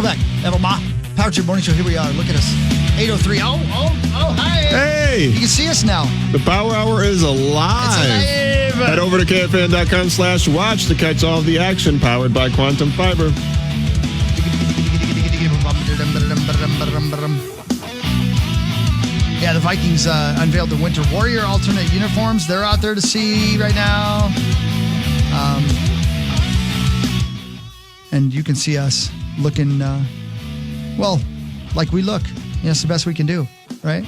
Welcome back. Evelma, Power Trip Morning Show. Here we are. Look at us. 8:03. Oh, hi. Hey. You can see us now. The Power Hour is alive. It's alive. Head over to KFAN.com/watch to catch all of the action powered by Quantum Fiber. Yeah, the Vikings unveiled the Winter Warrior alternate uniforms. They're out there to see right now. And you can see us looking, like we look. It's the best we can do, right?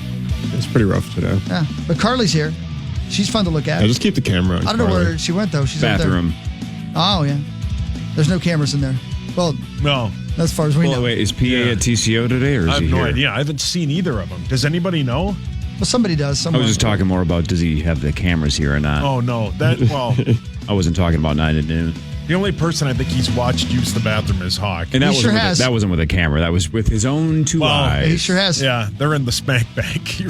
It's pretty rough today. Yeah, but Carly's here. She's fun to look at. Yeah, just keep the camera on. I don't know where she went, though. She's bathroom. up there. Oh, yeah. There's no cameras in there. Well, no. As far as we know. Wait, is PA at TCO today, or is I have he no here? idea. I haven't seen either of them. Does anybody know? Well, somebody does. I was just talking more about does he have the cameras here or not? Oh, no. I wasn't talking about 9 to noon. The only person I think he's watched use the bathroom is Hawk. And that wasn't with a camera. That was with his own two eyes. He sure has. Yeah, they're in the spank bank.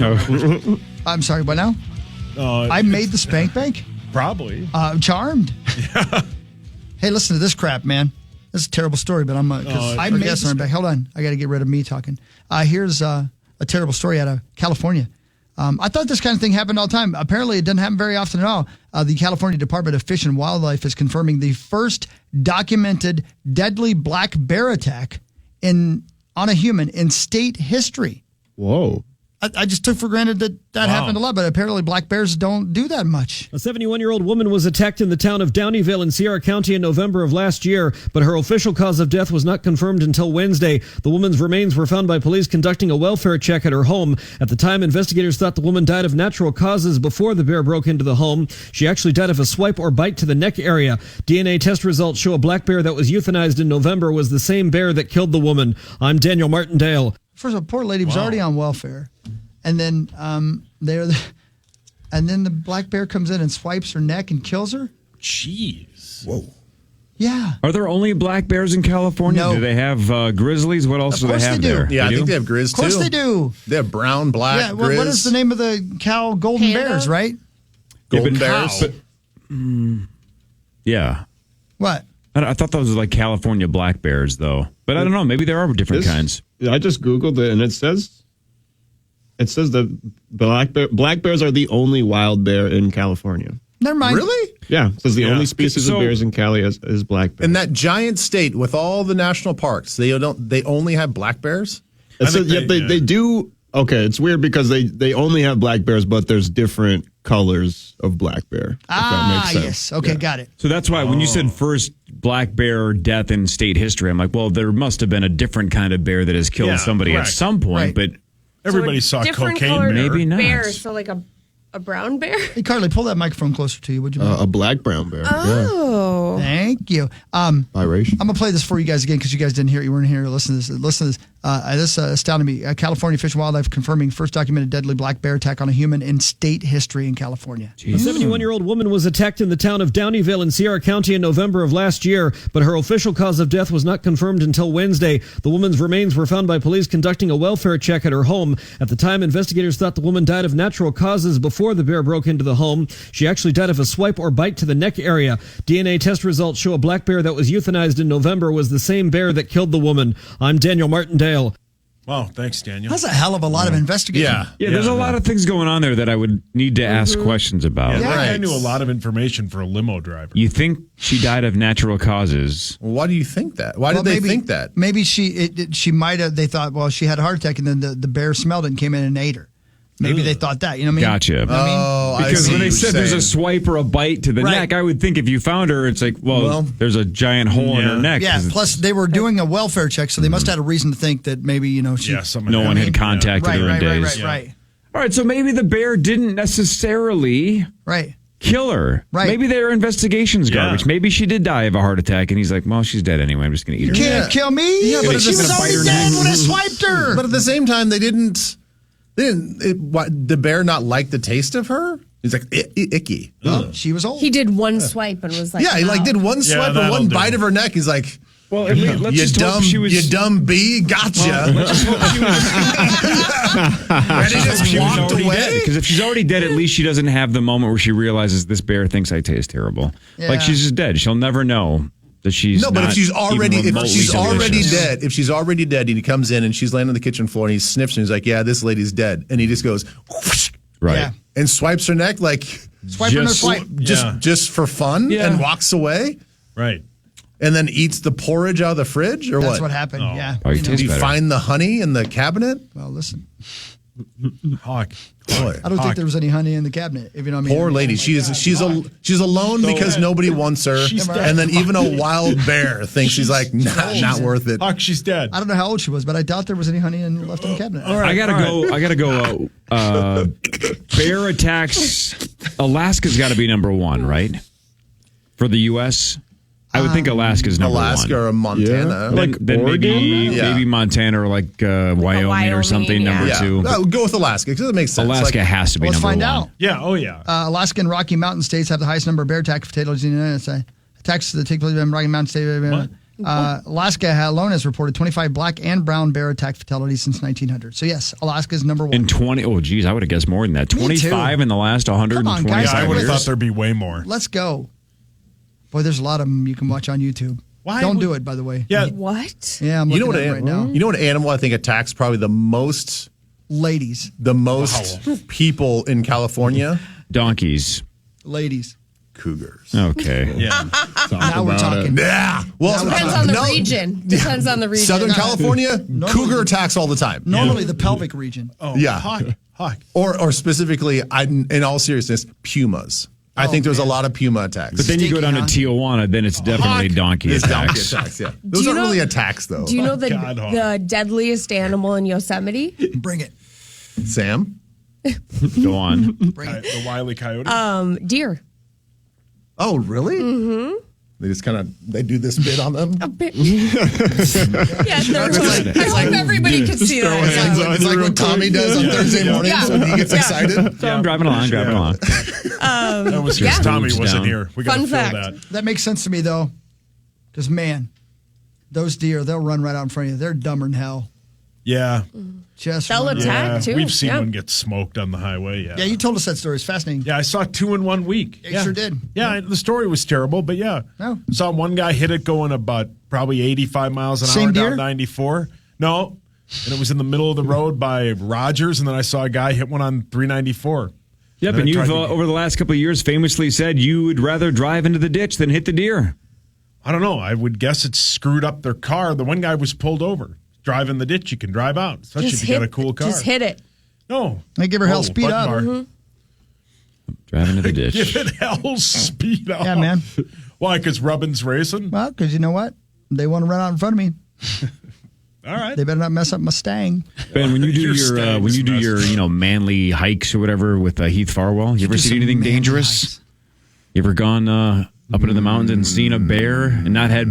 I'm sorry, what now? I made the spank bank? Probably. I'm charmed. Yeah. Hey, listen to this crap, man. This is a terrible story, but I made the spank. Hold on. I got to get rid of me talking. Here's a terrible story out of California. I thought this kind of thing happened all the time. Apparently, it doesn't happen very often at all. The California Department of Fish and Wildlife is confirming the first documented deadly black bear attack on a human in state history. Whoa. I just took for granted that happened a lot, but apparently black bears don't do that much. A 71-year-old woman was attacked in the town of Downeyville in Sierra County in November of last year, but her official cause of death was not confirmed until Wednesday. The woman's remains were found by police conducting a welfare check at her home. At the time, investigators thought the woman died of natural causes before the bear broke into the home. She actually died of a swipe or bite to the neck area. DNA test results show a black bear that was euthanized in November was the same bear that killed the woman. I'm Daniel Martindale. First of all, poor lady was already on welfare. And then the black bear comes in and swipes her neck and kills her? Jeez. Whoa. Yeah. Are there only black bears in California? No. Do they have grizzlies? What else do they have there? Yeah, I think they have grizz, too. Of course they do. They have brown, black, yeah, grizz. what is the name of the cow? Golden bears, right? Golden bears. Yeah. What? I thought those were like California black bears, though. But I don't know. Maybe there are different kinds. I just Googled it, and it says that black bears are the only wild bear in California. Never mind. Really? Yeah. It says the only species of bears in Cali is black bear. In that giant state with all the national parks, they only have black bears? They do. Okay, it's weird because they only have black bears, but there's different colors of black bear. If that makes sense. Yes. Okay, got it. So that's why when you said first black bear death in state history, I'm like, well, there must have been a different kind of bear that has killed somebody at some point, but everybody saw different cocaine colored bear. Maybe not. Bear, so like a brown bear? Hey, Carly, pull that microphone closer to you, would you mind? A black brown bear. Oh. Thank you. Biracial. I'm going to play this for you guys again because you guys didn't hear it. You weren't here. Listen to this. This astounded me. California Fish and Wildlife confirming first documented deadly black bear attack on a human in state history in California. A 71-year-old woman was attacked in the town of Downeyville in Sierra County in November of last year, but her official cause of death was not confirmed until Wednesday. The woman's remains were found by police conducting a welfare check at her home. At the time, investigators thought the woman died of natural causes before the bear broke into the home. She actually died of a swipe or bite to the neck area. DNA test results show a black bear that was euthanized in November was the same bear that killed the woman. I'm Daniel Martindale. Wow, thanks, Daniel. That's a hell of a lot of investigation. Yeah, there's a lot of things going on there that I would need to ask questions about. Yeah, I knew a lot of information for a limo driver. You think she died of natural causes? Why do you think that? Why did they think that? Maybe she might have. They thought, well, she had a heart attack, and then the bear smelled it and came in and ate her. Maybe they thought that. You know what I mean? Gotcha. Because when they said there's a swipe or a bite to the neck, I would think if you found her, it's like, well there's a giant hole in her neck. Yeah. Plus, they were doing a welfare check, so they must have had a reason to think that maybe no one had contacted her in days. Right. All right, so maybe the bear didn't necessarily kill her. Right. Maybe their investigation's garbage. Maybe she did die of a heart attack, and he's like, well, she's dead anyway. I'm just going to eat her. You can't kill me. Yeah, but she was already dead when I swiped her. But at the same time, they didn't the bear not like the taste of her? He's like, icky. Well, she was old. He did one swipe and was like, yeah, he did one swipe or one bite of her neck. He's like, well, let's just hope she was... You dumb bee, gotcha. Well, let's just hope she was... and he just walked away. Because if she's already dead, at least she doesn't have the moment where she realizes this bear thinks I taste terrible. Yeah. Like, she's just dead. She'll never know. that she's no, but not if she's even already remotely dead, if she's already dead, and he comes in and she's laying on the kitchen floor and he sniffs and he's like, "Yeah, this lady's dead," and he just goes, whoosh, right, Yeah. and swipes her neck like Swipe or no swipe. just for fun, and walks away, Right. and then eats the porridge out of the fridge, or That's what? what happened. Yeah. Probably You know. tastes Did you better. find the honey in the cabinet? Well, listen. Hawk. Boy. I don't think there was any honey in the cabinet. If you know what I mean. Poor lady. She's alone because nobody wants her, She's dead. and then even a wild bear thinks she's like not worth it. Hawk, she's dead. I don't know how old she was, but I doubt there was any honey left in the cabinet. All right. I gotta go. Bear attacks. Alaska's got to be number one, right? For the U.S., I would think Alaska's number Alaska one. or Montana. Then maybe Montana or like Wyoming or something. Number two. No, go with Alaska because it makes sense. Alaska has to be Let's number find one. out. Yeah. Oh, yeah. Alaska and Rocky Mountain states have the highest number of bear attack fatalities in the United States. Attacks that take place in Rocky Mountain State. Alaska alone has reported 25 black and brown bear attack fatalities since 1900. So yes, Alaska is number one. And 20. Oh, geez, I would have guessed more than that. 25 in the last 120 guys. I would have years. thought there'd be way more. Let's go. Boy, there's a lot of them you can watch on YouTube. Why Don't would- do it, by the way. Yeah. What? Yeah, I'm You know looking what? at it right now. You know what animal I think attacks probably the most Ladies. people in California? Donkeys. Ladies. Cougars. Okay. Yeah. Now we're talking. Yeah. Well, Depends on the region. Depends on the region. Southern California, cougar attacks all the time. Normally the pelvic region. Oh, Yeah. Hawk. Or specifically, in all seriousness, pumas. I think there's a lot of puma attacks. But then you go down to Tijuana, then it's definitely donkey There's donkey attacks. attacks, yeah. Those you aren't know- really attacks, though. Do you know God, the deadliest animal in Yosemite? Bring it. Sam? Go on. Bring it. The Wile E. Coyote. Deer. Oh, really? Mm-hmm. They just they do this bit on them? A bit. Yeah, I hope everybody could see that. It's like what Tommy does on Thursday mornings Yeah. when he gets Yeah. excited. So I'm driving along. That was yeah. just Tommy Moves wasn't down. here. We got to Fun fill fact. that. That makes sense to me, though. Because, man, those deer, they'll run right out in front of you. They're dumber than hell. Yeah. Just They'll run. attack, too. We've seen Yeah. one get smoked on the highway. Yeah. Yeah, you told us that story. It's fascinating. Yeah, I saw 2 in 1 week. Yeah, you sure did. Yeah, the story was terrible, but yeah. Oh. Saw one guy hit it going about probably 85 miles an Same hour deer? down 94. No, and it was in the middle of the road by Rogers, and then I saw a guy hit one on 394. Yep, And and I you've, tried to- over the last couple of years, famously said you would rather drive into the ditch than hit the deer. I don't know. I would guess it screwed up their car. The one guy was pulled over. Drive in the ditch, you can drive out, especially if you got a cool car. Just hit it. No. They give her hell speed button up. bar. Drive into the ditch. Give it hell speed up. Yeah, man. Why? Because Rubbin's racing? Well, because you know what? They want to run out in front of me. All right. They better not mess up Mustang. Ben, when you do Your your Stang's manly hikes or whatever with Heath Farwell, you ever do seen some anything manly dangerous? hikes. You ever gone up into the mountains and seen a bear and not had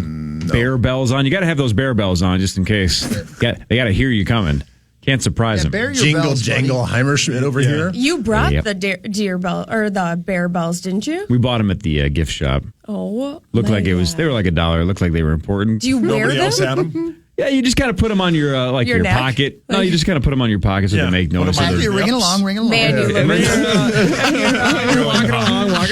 bear bells on? You got to have those bear bells on just in case. They got to hear you coming. Can't surprise them. Bear your Jingle, bells, buddy. jangle, Heimerschmidt over here. You brought Yep. the deer bell or the bear bells, didn't you? We bought them at the gift shop. Oh, Looked my like it was. God. They were like $1. Looked like they were important. Do you wear Nobody them? else had them? Yeah, you just kind of put them on your Your your neck? pocket. No, you just kind of put them on your pocket so Yeah. they make Put 'em noise. on So your- they're- You're ringing along, ringing along. Man, you And look then you're walking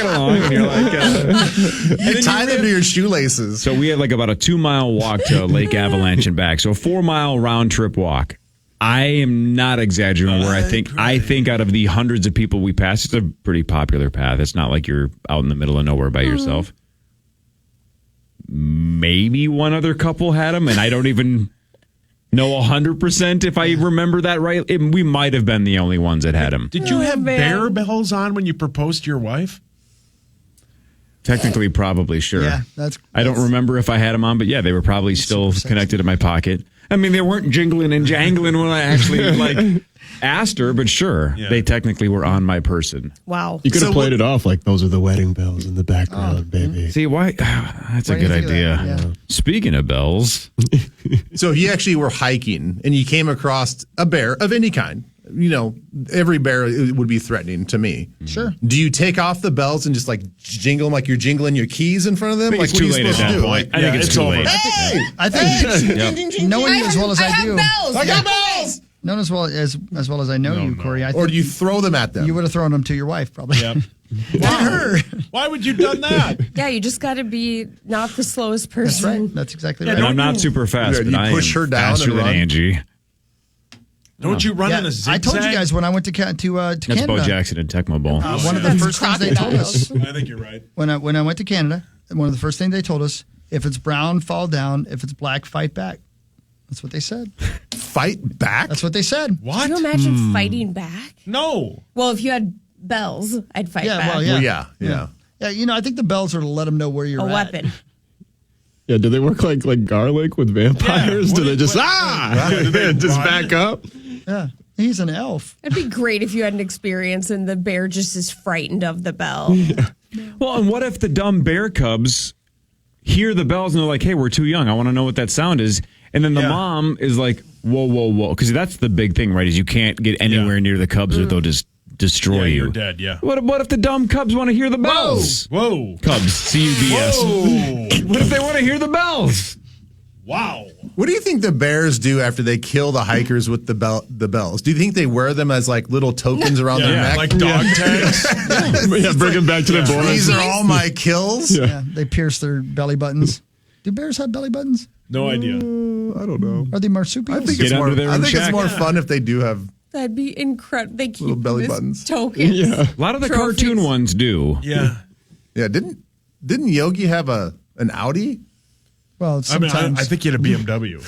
along, and you're like. You tie them to your shoelaces. So we had like about a 2-mile walk to Lake Avalanche and back. So a 4-mile round trip walk. I am not exaggerating where I think out of the hundreds of people we passed, it's a pretty popular path. It's not like you're out in the middle of nowhere by yourself. Maybe one other couple had them, and I don't even know 100% if I remember that right. We might have been the only ones that had them. Did you have man. bear bells on when you proposed to your wife? Technically, probably, sure. Yeah, that's. I don't remember if I had them on, but yeah, they were probably still super sexy. connected to my pocket. I mean, they weren't jingling and jangling when I actually asked her, but sure, Yeah. they technically were on my person. Wow. You could have played it off like those are the wedding bells in the background, baby. See, why? That's a Why do you good think of idea. that? Yeah. Speaking of bells, So you actually were hiking and you came across a bear of any kind. You know, every bear would be threatening to me. Sure. Do you take off the bells and just like jingle them like you're jingling your keys in front of them? I think Like it's too late at that do? point. I Yeah, think it's it's too over. late. Hey! I think knowing you as well as I do, bells. I got bells! known as well as I know you, Corey. I Or think do you throw them at them? you would have thrown them to your wife, probably. Yep. Why would you done that? Yeah, you just got to be not the slowest That's person. right. That's exactly right. And I'm not super fast, Yeah, but you I push am her down faster and than run. Angie. Don't you run in a zigzag? I told you guys when I went to That's Canada. Bo Jackson and Tecmo Bowl. One of the first things they told us I think you're right. when I went to Canada, one of the first things they told us: if it's brown, fall down. If it's black, fight back. That's what they said. Fight back? That's what they said. What? Can you imagine fighting back? No. Well, if you had bells, I'd fight Yeah, back. well, yeah. Well, yeah. Yeah, I think the bells are to let them know where you're A at. weapon. Yeah, do they work like garlic with vampires? Yeah, do they just do they just run? back up? Yeah, he's an elf. It'd be great if you had an experience and the bear just is frightened of the bell. Well, and what if the dumb bear cubs hear the bells and they're like, hey, we're too young. I want to know what that sound is. And then the mom is like, whoa, whoa, whoa. Because that's the big thing, right? Is you can't get anywhere near the cubs or they'll just destroy you. You're dead, yeah. What if the dumb cubs want to hear the bells? Whoa. Cubs, C-U-B-S. Whoa. What if they want to hear the bells? Wow. What do you think the bears do after they kill the hikers with the bells? Do you think they wear them as like little tokens around their neck? Like dog tags. Yeah, bring them back to the board. These are all my kills? Yeah, they pierce their belly buttons. Do bears have belly buttons? No idea. I don't know. Are they marsupials? I think Get it's more. under there I and think it's check. more fun if they do have. That'd be incredible. They keep Little belly them as buttons. tokens. Yeah. A lot of the Trophies. cartoon ones do. Yeah. Yeah, didn't Yogi have an Audi? Well, I mean, sometimes I think he had a BMW.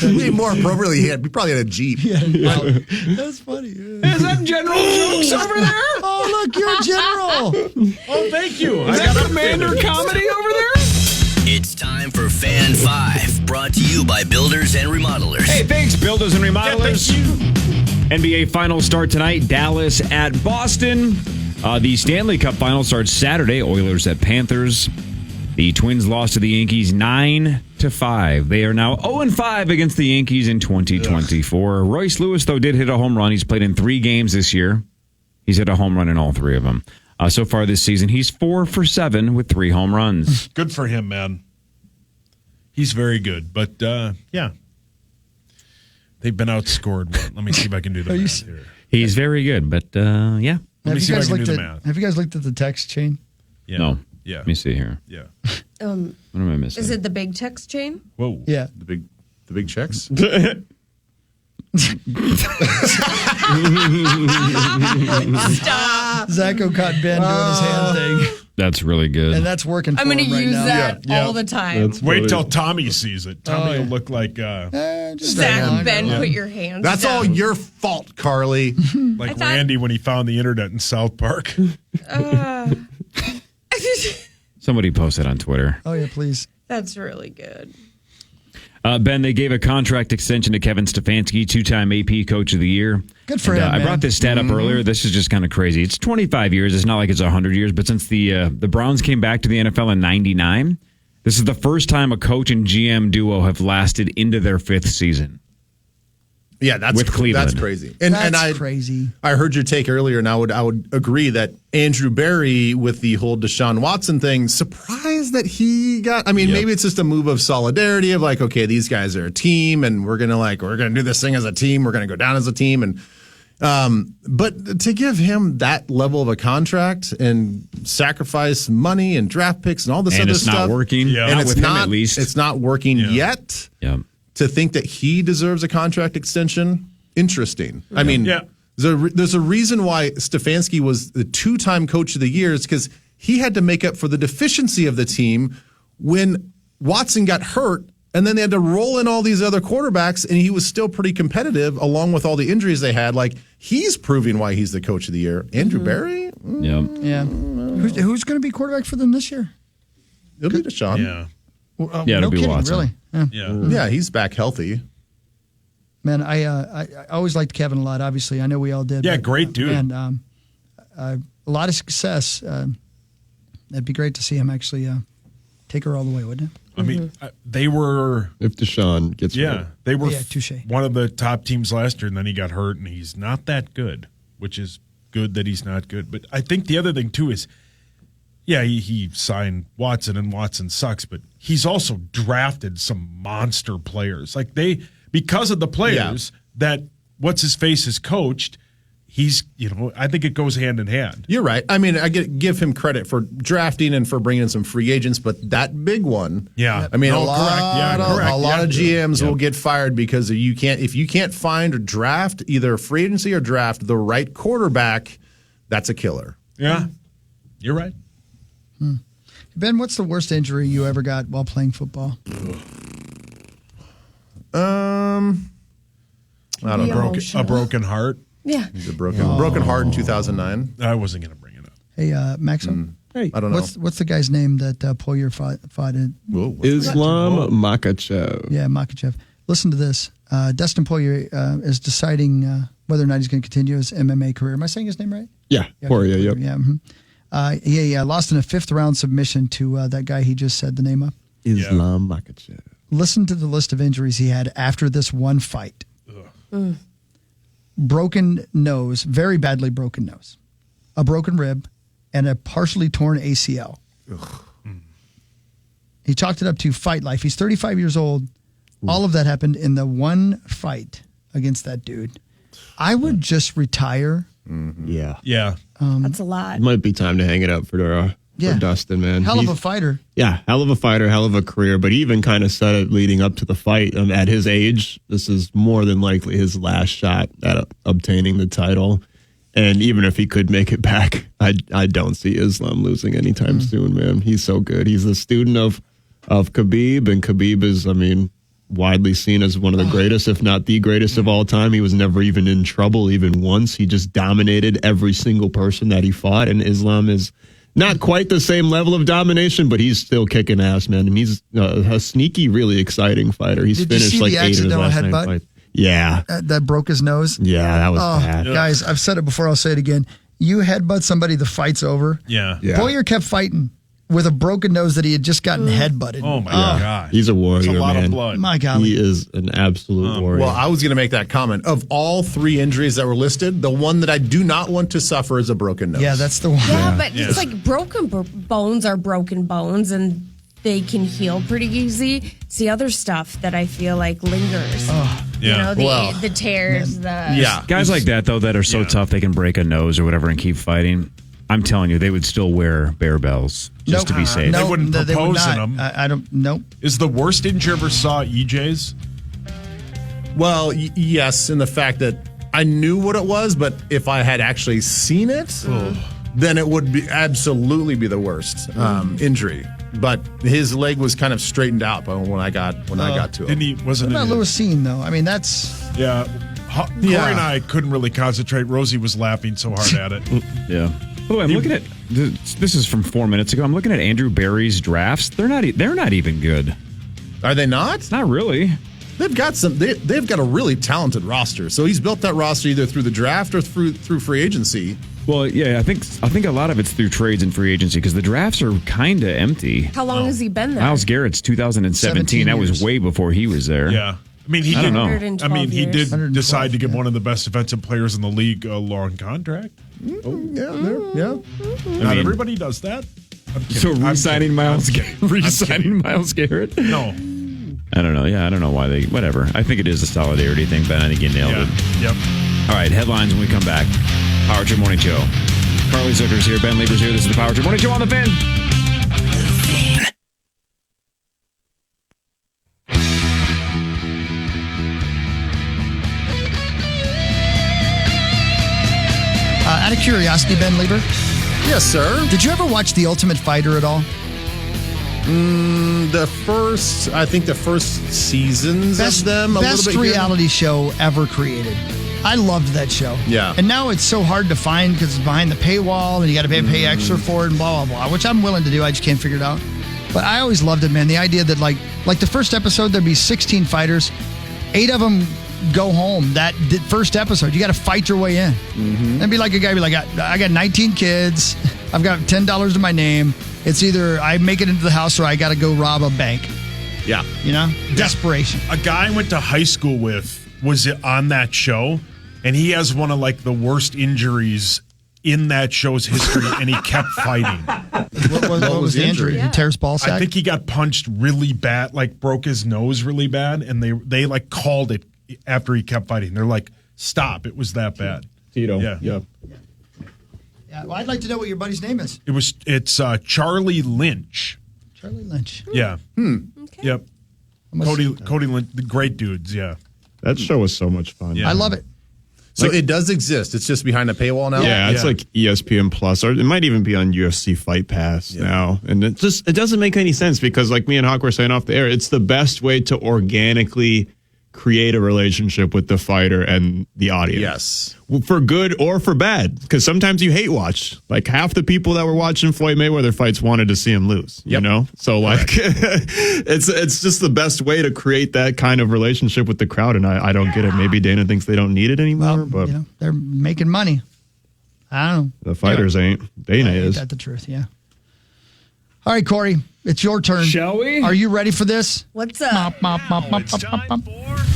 Maybe more appropriately, he probably had a Jeep. That's funny. Is that General Jokes over there? Oh, look, you're a general. Oh, thank you. Is that Commander Comedy over there? It's time for Fan 5, brought to you by Builders and Remodelers. Hey, thanks, builders and remodelers. NBA Finals start tonight. Dallas at Boston. The Stanley Cup Final starts Saturday. Oilers at Panthers. The Twins lost to the Yankees 9-5. They are now 0-5 against the Yankees in 2024. Royce Lewis, though, did hit a home run. He's played in 3 games this year. He's hit a home run in all 3 of them. So far this season, he's 4 for 7 with 3 home runs. Good for him, man. He's very good. But, yeah. They've been outscored. Let me see if I can do the math here. He's very good, but yeah. Let me see if I can do the math. Have you guys looked at the text chain? Yeah. No. Yeah. Let me see here. Yeah. What am I missing? Is it the big text chain? Whoa. Yeah. The big checks. Stop. Zacho caught Ben doing his hand thing, That's really good. and that's working for I'm going to him right use now. that all the time. Wait till Tommy sees it. Tommy will look like Just Zach, Ben, yeah. put your hands That's down. all your fault, Carly. like thought- Randy when he found the internet in South Park. Somebody posted on Twitter. Oh yeah, please. That's really good. Ben, they gave a contract extension to Kevin Stefanski, 2-time AP Coach of the Year. Good for And, him, I man. brought this stat up earlier. This is just kind of crazy. It's 25 years. It's not like it's 100 years. But since the Browns came back to the NFL in 99, this is the first time a coach and GM duo have lasted into their 5th season. Yeah, that's With Cleveland. That's crazy. And That's crazy. I heard your take earlier, and I would agree that Andrew Berry with the whole Deshaun Watson thing, surprised that he got. I mean, maybe it's just a move of solidarity of like, okay, these guys are a team, and we're gonna do this thing as a team. We're gonna go down as a team, and but to give him that level of a contract and sacrifice money and draft picks and all this And other it's stuff, not working. Yeah. and Not it's with him, not at least. It's not working yet. Yeah. To think that he deserves a contract extension, interesting. I mean, Yeah. there's a reason why Stefanski was the 2-time Coach of the Year, is because he had to make up for the deficiency of the team when Watson got hurt, and then they had to roll in all these other quarterbacks, and he was still pretty competitive along with all the injuries they had. Like, he's proving why he's the Coach of the Year. Andrew Berry? Yeah. Yeah. Who's going to be quarterback for them this year? It'll be Deshaun. Yeah. Yeah, it'll no be kidding, Watson. really. Yeah. Yeah. Yeah, he's back healthy. Man, I always liked Kevin a lot. Obviously, I know we all did. Yeah, but, great dude. And a lot of success. It'd be great to see him actually take her all the way, wouldn't it? I mean, they were. If Deshaun gets hurt. They were Yeah, touche. one of the top teams last year, and then he got hurt, and he's not that good, which is good that he's not good. But I think the other thing, too, is, yeah, he signed Watson, and Watson sucks, but he's also drafted some monster players. Like, because of the players that What's-His-Face has coached, I think it goes hand in hand. You're right. I mean, I give him credit for drafting and for bringing in some free agents, but that big one, Yeah. I mean, No, a lot of GMs will get fired because if you can't find or draft either free agency or draft the right quarterback, that's a killer. Yeah, you're right. Ben, what's the worst injury you ever got while playing football? I don't know. A broken heart. Yeah. He's a broken heart in 2009. I wasn't going to bring it up. Hey, Maxo. Hey, I don't know. What's the guy's name that Poyer fought in? Islam Makhachev. Yeah, Makhachev. Listen to this. Dustin Poirier is deciding whether or not he's going to continue his MMA career. Am I saying his name right? Yeah, Poirier. Yep. Yeah. He lost in a 5th round submission to that guy he just said the name of. Islam Makhachev. Listen to the list of injuries he had after this one fight. Broken nose, very badly broken nose, a broken rib, and a partially torn ACL. He chalked it up to fight life. He's 35 years old. All of that happened in the one fight against that dude. I would just retire. Yeah. Yeah. That's a lot. It might be time to hang it up for Dustin, man. Hell of a fighter. Yeah, hell of a fighter, hell of a career. But he even kind of said it leading up to the fight. At his age, this is more than likely his last shot at obtaining the title. And even if he could make it back, I don't see Islam losing anytime soon, man. He's so good. He's a student of Khabib, and Khabib is, widely seen as one of the greatest, if not the greatest of all time. He was never even in trouble even once. He just dominated every single person that he fought, and Islam is not quite the same level of domination, but he's still kicking ass, man. And he's a sneaky, really exciting fighter. He's finished like 8 of his last 9 fights. Yeah. That broke his nose? Yeah, that was bad. Guys, I've said it before, I'll say it again. You headbutt somebody, the fight's over. Yeah. Poirier kept fighting with a broken nose that he had just gotten headbutted. Oh, my God. He's a warrior, It's a lot man. of blood. My God. He is an absolute warrior. Well, I was going to make that comment. Of all 3 injuries that were listed, the one that I do not want to suffer is a broken nose. Yeah, that's the one. Yeah, but it's like broken bones are broken bones, and they can heal pretty easy. It's the other stuff that I feel like lingers. Yeah. The tears, Guys like that, though, that are so tough they can break a nose or whatever and keep fighting. I'm telling you, they would still wear bear bells just to be safe. They wouldn't propose in them. I don't. Nope. Is the worst injury you ever saw EJ's? Well, yes, in the fact that I knew what it was, but if I had actually seen it, then it would be absolutely be the worst injury. But his leg was kind of straightened out when I got to him. Didn't he? Wasn't What it? about Lewisine, though? I mean, that's... Yeah. Corey and I couldn't really concentrate. Rosie was laughing so hard at it. Yeah. By the way, I'm looking at this is from 4 minutes ago. I'm looking at Andrew Barry's drafts. They're not even good. Are they not? Not really. They've got some. They've got a really talented roster. So he's built that roster either through the draft or through free agency. Well, yeah, I think a lot of it's through trades and free agency because the drafts are kind of empty. How long has he been there? Myles Garrett's 2017. That was way before he was there. Yeah. I mean, he I did. don't know. He did 112, decide to give one of the best defensive players in the league a long contract. Yeah. Not everybody does that. I'm kidding. So re-signing Myles Garrett? No. I don't know. Yeah, I don't know why they. Whatever. I think it is a solidarity thing, Ben. I think you nailed it. Yep. All right, headlines when we come back. Power Trip Morning Show. Carly Zucker's here. Ben Leber's here. This is the Power Trip Morning Show on the Fan. Out of curiosity, Ben Leber, Yes, sir. did you ever watch The Ultimate Fighter at all? The first seasons of them. Best reality show ever created. I loved that show. Yeah. And now it's so hard to find because it's behind the paywall and you got to pay extra for it and blah, blah, blah, which I'm willing to do. I just can't figure it out. But I always loved it, man. The idea that like the first episode, there'd be 16 fighters. 8 of them go home. That first episode, you got to fight your way in. That'd be like a guy be like, I got 19 kids. I've got $10 to my name. It's either I make it into the house or I got to go rob a bank. Yeah. You know? Desperation. A guy I went to high school with was on that show, and he has one of like the worst injuries in that show's history, and he kept fighting. What was the injury? Did he tear his ball sack? I think he got punched really bad, like broke his nose really bad, and they like called it after he kept fighting. They're like, stop, it was that bad. Tito. Yeah. Yep. Yeah, well, I'd like to know what your buddy's name is. It's Charlie Lynch. Charlie Lynch. Yeah. Okay. Yep. Cody Lynch, the great dudes. Yeah. That show was so much fun. Yeah. I love it. So it does exist. It's just behind a paywall now? Yeah, it's Yeah. like ESPN Plus, or it might even be on UFC Fight Pass now. And it doesn't make any sense because, like me and Hawk were saying off the air, it's the best way to organically create a relationship with the fighter and the audience. Yes. For good or for bad, because sometimes you hate watch. Like half the people that were watching Floyd Mayweather fights wanted to see him lose. You know, so like it's just the best way to create that kind of relationship with the crowd. And I don't get it. Maybe Dana thinks they don't need it anymore, but they're making money. I don't know. the fighters ain't. Dana Ain't is. that the truth? Yeah. All right, Corey, it's your turn. Shall we? Are you ready for this? What's up? It's time for headlines.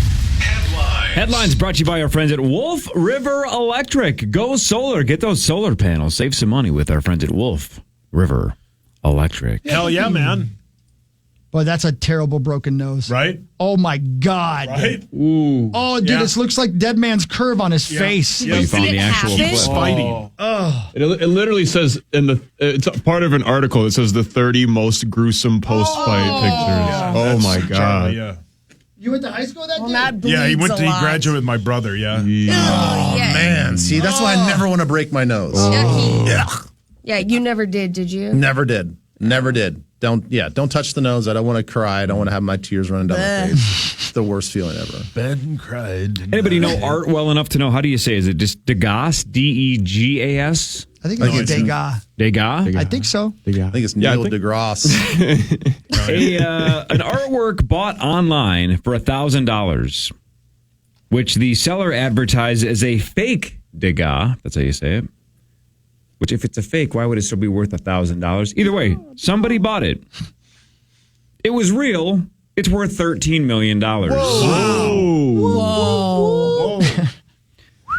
Headlines brought to you by our friends at Wolf River Electric. Go solar. Get those solar panels. Save some money with our friends at Wolf River Electric. Hell yeah, man. Boy, that's a terrible broken nose. Right? Oh, my God. Right? Ooh. Oh, dude, Yeah. this looks like Dead Man's Curve on his face. Yeah. You found Did the it actual happen? clip. Fighting. It literally says it's a part of an article. It says the 30 most gruesome post-fight pictures. Oh That's my Charlie, God. yeah. You went to high school that Well, day? that bleeds He a lot. graduated with my brother, yeah. Oh, yeah. Man, see, that's why I never want to break my nose. Yucky. Yeah. Yeah, you never did you? Never did. Never did. Don't touch the nose. I don't want to cry. I don't want to have my tears running down my face. It's the worst feeling ever. Ben cried. Anybody know art well enough to know, how do you say? Is it just Degas? Degas? I think it's Degas. Degas? I think so. I think it's Neil deGrasse. An artwork bought online for $1,000, which the seller advertised as a fake Degas. That's how you say it. Which, if it's a fake, why would it still be worth $1,000? Either way, somebody bought it. It was real. It's worth $13 million. Whoa.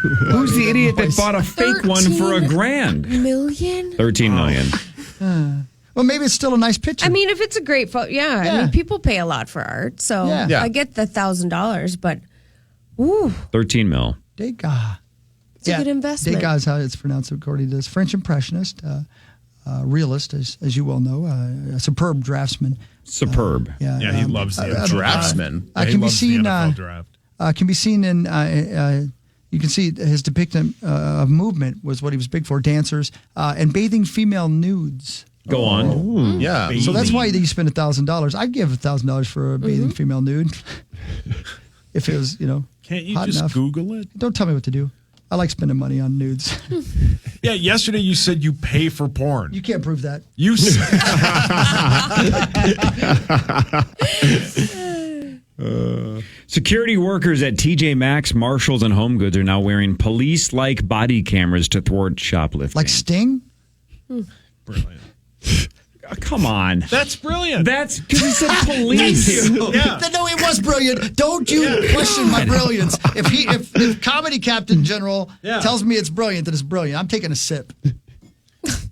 Who's the idiot that bought a fake one for $1,000? Million? $13 million. Well, maybe it's still a nice picture. I mean, if it's a great photo, I Yeah. mean, people pay a lot for art, so Yeah. I get the $1,000, but ooh, 13 mil. Degas. it's a good investment. Degas is how it's pronounced according to this French impressionist, realist, as you well know, a superb draftsman. Superb. Yeah, he loves the NFL. Draftsman. Yeah, he can be loves the seen. NFL draft. Can be seen in. You can see his depiction of movement was what he was big for: dancers and bathing female nudes. Go on. Yeah. So that's why you spend $1,000. I'd give $1,000 for a bathing female nude. If it was, Can't you hot just enough. Google it? Don't tell me what to do. I like spending money on nudes. Yeah, yesterday you said you pay for porn. You can't prove that. You said Security workers at TJ Maxx, Marshalls, and Home Goods are now wearing police-like body cameras to thwart shoplifting. Like Sting? brilliant. Come on. That's brilliant. That's because he said police. Yeah. No, it was brilliant. Don't you question my brilliance. If Comedy Captain General tells me it's brilliant, then it's brilliant. I'm taking a sip.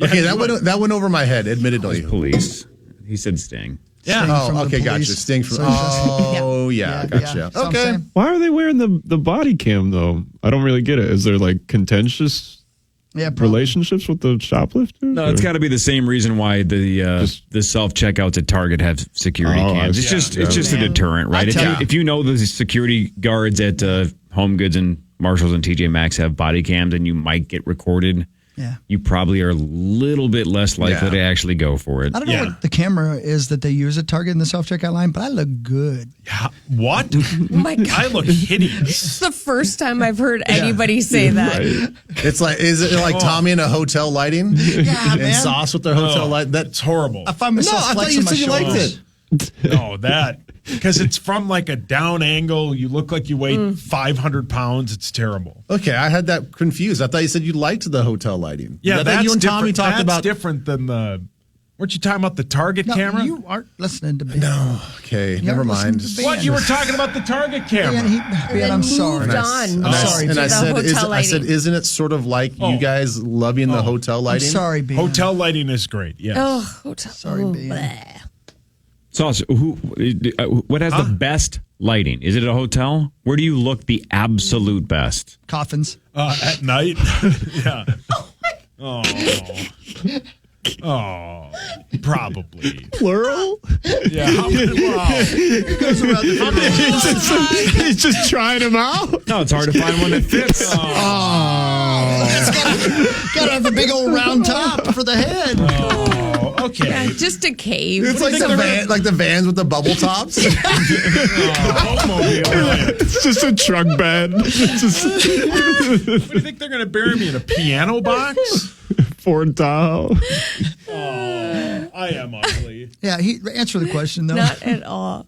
Okay, that went over my head, admittedly. Police. He said Sting. Yeah. Sting from Oh, the okay, gotcha. police. Sting from. So Oh, yeah, Yeah, gotcha. yeah. So I'm Okay. saying- Why are they wearing the body cam though? I don't really get it. Is there like contentious Yeah, probably. relationships with the shoplifters? No, it's got to be the same reason why the self checkouts at Target have security Oh, cams. I It's see. just a deterrent, right? If you know the security guards at Home Goods and Marshalls and TJ Maxx have body cams, and you might get recorded. Yeah. You probably are a little bit less likely Yeah. to actually go for it. I don't know what the camera is that they use at Target in the self-checkout line, but I look good. What? Oh my God. I look hideous. It's the first time I've heard anybody say that. It's like, is it like Tommy in a hotel lighting? Yeah, And man. sauce with their hotel light? That's horrible. I find No, myself I thought flexing you my said you liked shoulders. it. No, that. Because it's from like a down angle. You look like you weigh 500 pounds. It's terrible. Okay, I had that confused. I thought you said you liked the hotel lighting. Yeah, I thought that's you and Tommy different. talked That's about. different than the. Weren't you talking about the Target No, camera? you aren't listening to Ben. No, okay, You never aren't listening mind. to Ben. What? You were talking about the Target camera. Ben, I'm sorry. Moved on. And I, sorry, and to I the said, hotel I said, lighting. isn't it sort of like Oh. you guys loving the hotel I'm lighting? sorry, Ben. Hotel lighting is great. Yes. Oh, hotel. Sorry, oh, Ben. bleh. Sauce, what has the best lighting? Is it a hotel? Where do you look the absolute best? Coffins. At night? Yeah. Oh, probably. Plural? Yeah. Wow. He goes around the funeral. He's just trying them out. No, it's hard to find one that fits. Gotta have the big old round top for the head. Oh, okay. Yeah, just a cave. It's like the vans with the bubble tops. It's just a truck bed. It's just What do you think they're going to bury me in a piano box? Ford Tahoe. I am ugly. Yeah, answer the question, though. Not at all.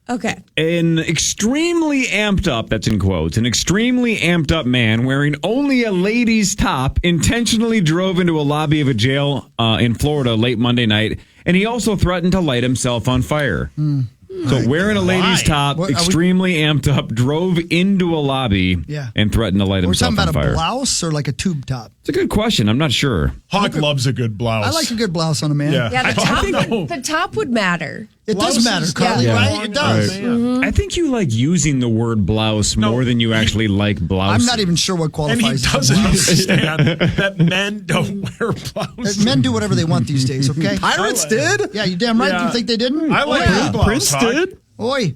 Okay. An extremely amped up, that's in quotes, an extremely amped up man wearing only a lady's top intentionally drove into a lobby of a jail in Florida late Monday night, and he also threatened to light himself on fire. So wearing a lady's top, extremely amped up, drove into a lobby and threatened to light himself on fire. We're talking about a blouse or like a tube top? It's a good question. I'm not sure. Hawk loves a good blouse. I like a good blouse on a man. Yeah. Yeah, the top would matter. It does matter, Carly, right? It does. Right. Mm-hmm. I think you like using the word blouse more than you actually like blouse. I'm not even sure what qualifies And he as a doesn't blouse. understand that men don't wear blouses. Men do whatever they want these days, okay? Pirates did. Yeah, you damn right. Yeah. You think they didn't? I like a blouse. Prince Hawk. did. Oi,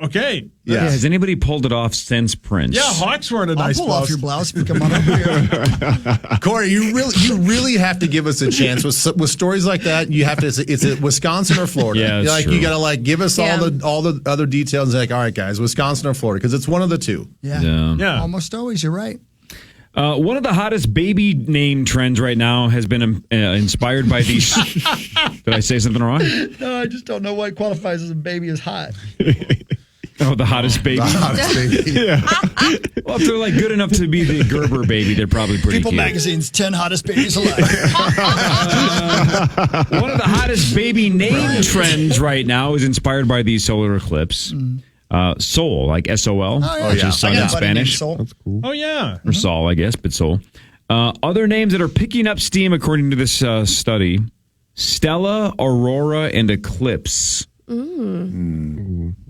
Okay. Yeah, has anybody pulled it off since Prince? Yeah, Hawk's wearing a I'll nice pull blouse. off your blouse if you come on over here. Corey, you really have to give us a chance with stories like that. You have to. Is it Wisconsin or Florida? Yeah, it's like true. you got to give us all the other details. Like, all right, guys, Wisconsin or Florida, because it's one of the two. Yeah. Yeah. Almost always, you're right. One of the hottest baby name trends right now has been inspired by these. Did I say something wrong? No, I just don't know what qualifies as a baby is hot. Oh, the hottest baby. Well, if they're like good enough to be the Gerber baby, they're probably pretty People cute. Magazine's 10 hottest babies alive. One of the hottest baby name trends right now is inspired by the solar eclipse. Sol, like S-O-L, which is sun in Spanish. That's cool. Oh, yeah. Or Sol, I guess, but Sol. Other names that are picking up steam, according to this study: Stella, Aurora, and Eclipse.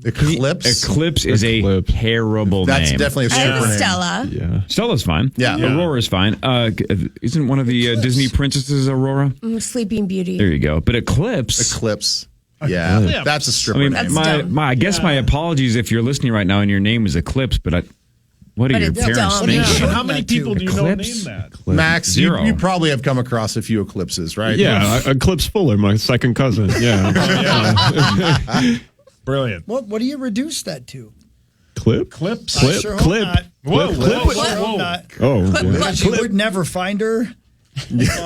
Eclipse. Eclipse is a terrible That's name. definitely a I have super a name. Stella. Yeah. Stella's fine. Yeah. Aurora's fine. Isn't one of the Disney princesses Aurora? Sleeping Beauty. There you go. But Eclipse. Eclipse. Yeah, that's a stripper I mean, name. That's dumb. I guess my apologies if you're listening right now and your name is Eclipse, but what do But your it's parents dumb. think? How many people do you know Eclipse? name that? Max, Zero. you probably have come across a few eclipses, right? Yeah, Eclipse Fuller, my second cousin. Yeah. Brilliant. What do you reduce that to? Clip? Clips? I sure hope Clip. not. Whoa, Clip. whoa, I sure hope whoa. not. Oh, yeah. Because you would never find her. It's